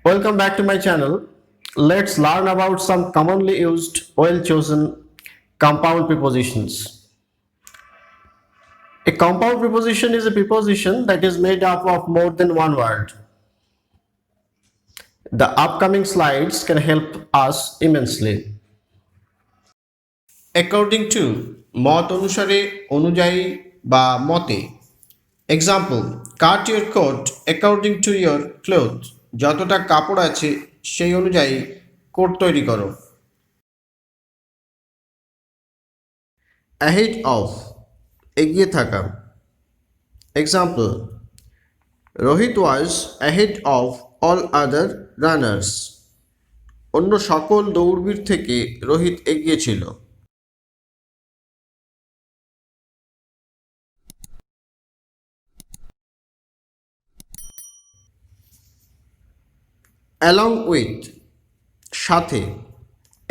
Welcome back to my channel. Let's learn about some commonly used, well chosen compound prepositions. A compound preposition is a preposition that is made up of more than one word. The upcoming slides can help us immensely. According to, মত অনুসারে, অনুযায়ী বা মতে. Example, cut your coat according to your clothes. যতটা কাপড় আছে সেই অনুযায়ী কোট তৈরি করো. Ahead of, এগিয়ে থাকা. Example, Rohit was ahead of all other runners. অন্য সকল দৌড়বীর থেকে রোহিত এগিয়ে ছিল. Along with, সাথে.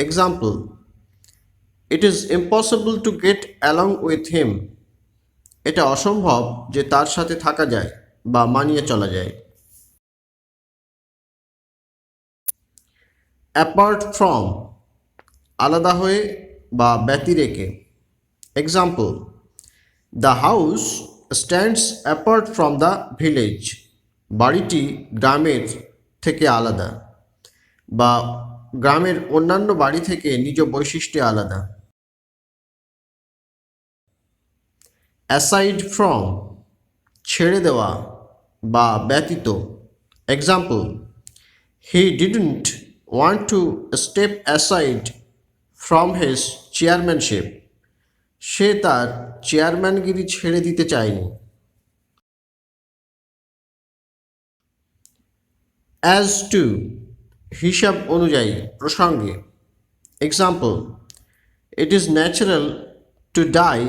Example, it is impossible to get along with him. এটা অসম্ভব যে তার সাথে থাকা যায় বা মানিয়ে চলা যায়. Apart from, আলাদা হয়ে বা ব্যতিরেকে. Example, the house stands apart from the village. বাড়িটি গ্রামের থেকে আলাদা বা গ্রামের অন্যান্য বাড়ি থেকে নিজ বৈশিষ্ট্যে আলাদা. Aside from, ছেড়ে দেওয়া বা ব্যতীত. Example, he didn't want to step aside from his chairmanship. সে তার চেয়ারম্যানগিরি ছেড়ে দিতে চায়নি. As to, হিসাব অনুযায়ী, প্রসঙ্গে. Example, it is natural to die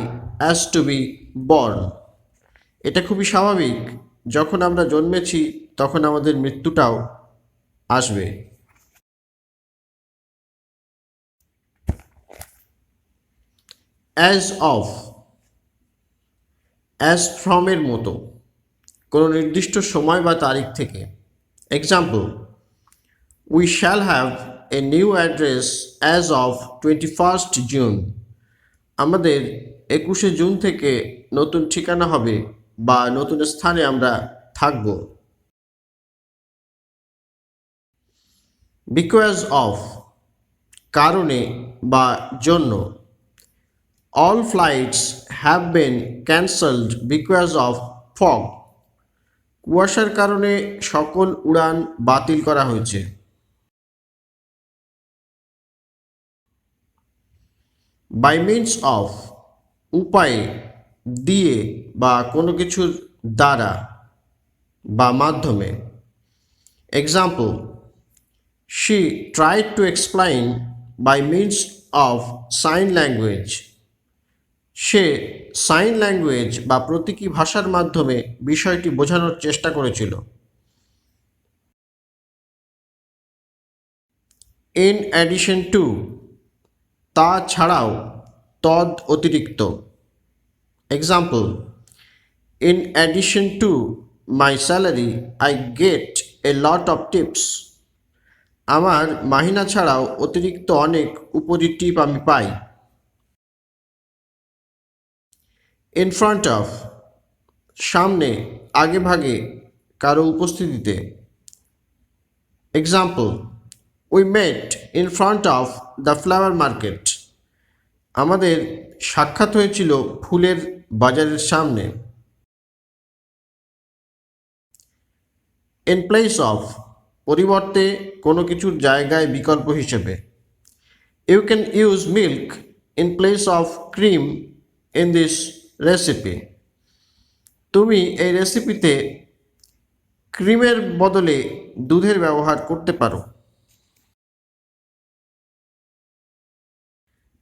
as to be born. এটা খুবই স্বাভাবিক, যখন আমরা জন্মেছি তখন আমাদের মৃত্যুটাও আসবে. As of, as from এর মতো, কোনো নির্দিষ্ট সময় বা তারিখ থেকে. Example, we shall have a new address as of 21st June. আমাদের 21শে জুন থেকে নতুন ঠিকানা হবে বা নতুন স্থানে আমরা থাকব. Because of, কারণে বা জন্য. All flights have been cancelled because of fog. কুয়াশার কারণে সকল উড়ান বাতিল করা হয়েছে. By means of, উপায়ে, দিয়ে বা কোনো কিছুর দ্বারা বা মাধ্যমে. Example, she tried to explain by means of sign language. সে সাইন ল্যাঙ্গুয়েজ বা প্রতীকী ভাষার মাধ্যমে বিষয়টি বোঝানোর চেষ্টা করেছিল. In addition to, তা ছাড়াও, তদ অতিরিক্ত. Example, in addition to my salary I get a lot of tips. আমার মাহিনা ছাড়াও অতিরিক্ত অনেক উপরি টিপ আমি পাই. In front of, সামনে, আগে ভাগে, কারো উপস্থিতিতে. Example, we met in front of the flower market. আমাদের সাক্ষাৎ হয়েছিল ফুলের বাজারের সামনে. In place of, পরিবর্তে, কোনো কিছুর জায়গায় বিকল্প হিসেবে. You can use milk in place of cream in this recipe. তুমি এই রেসিপিতে ক্রিমের বদলে দুধের ব্যবহার করতে পারো.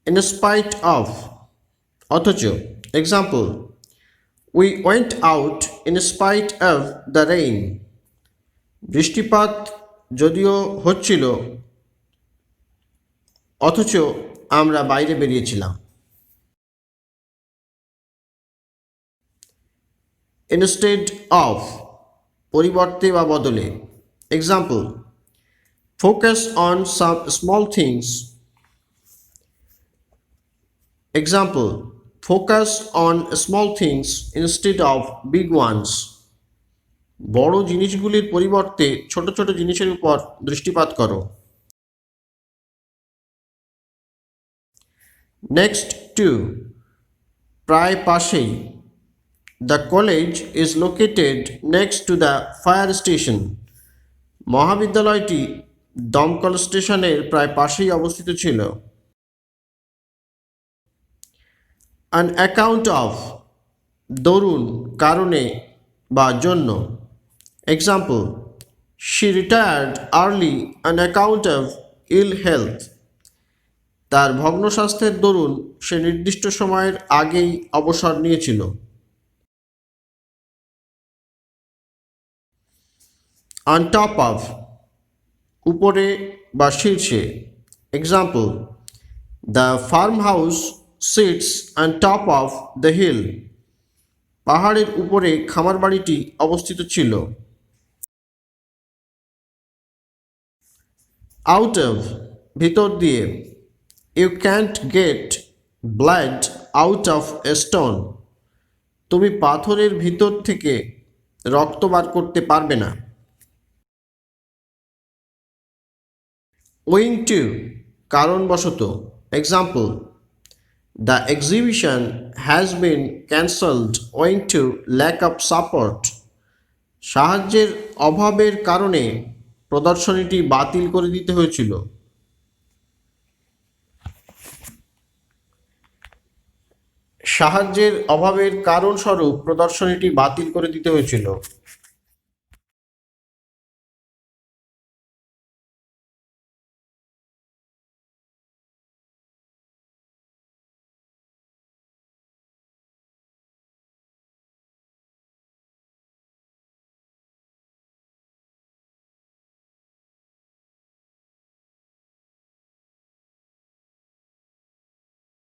In spite of, অথচ. Example, we went out in spite of the rain. বৃষ্টিপাত যদিও হচ্ছিল অথচ আমরা বাইরে বেরিয়েছিলাম. Instead of, পরিবর্তে বা বদলে. Example, Focus on some small things. Example, focus on small things instead of big ones. বড় জিনিসগুলির পরিবর্তে ছোট ছোট জিনিসের উপর দৃষ্টিপাত করো। নেক্সট টু, প্রায় পাশেই। The college is located next to the fire station. মহাবিদ্যালয়টি দমকল স্টেশনের প্রায় পাশেই অবস্থিত ছিল। অ্যান অ্যাকাউন্ট অফ, দরুন, কারণে বা জন্য। Example, she retired early on account of ill health. তার ভগ্ন স্বাস্থ্যের দরুন সে নির্দিষ্ট সময়ের আগেই অবসর নিয়েছিল। অন টপ অফ, উপরে বা শীর্ষে। Example, the farmhouse sits on top of the hill. পাহাড়ের উপরে খামার বাড়িটি অবস্থিত ছিল। আউট অফ, ভিতর দিয়ে। You can't get blood out of a stone. তুমি পাথরের ভিতর থেকে রক্ত বার করতে পারবে না। ওয়িং টু, কারণবশত। Example, the exhibition has been cancelled owing to lack of support. সাহায্যের অভাবের কারণে প্রদর্শনীটি বাতিল করে দিতে হয়েছিল। সাহায্যের অভাবের কারণস্বরূপ প্রদর্শনীটি বাতিল করে দিতে হয়েছিল।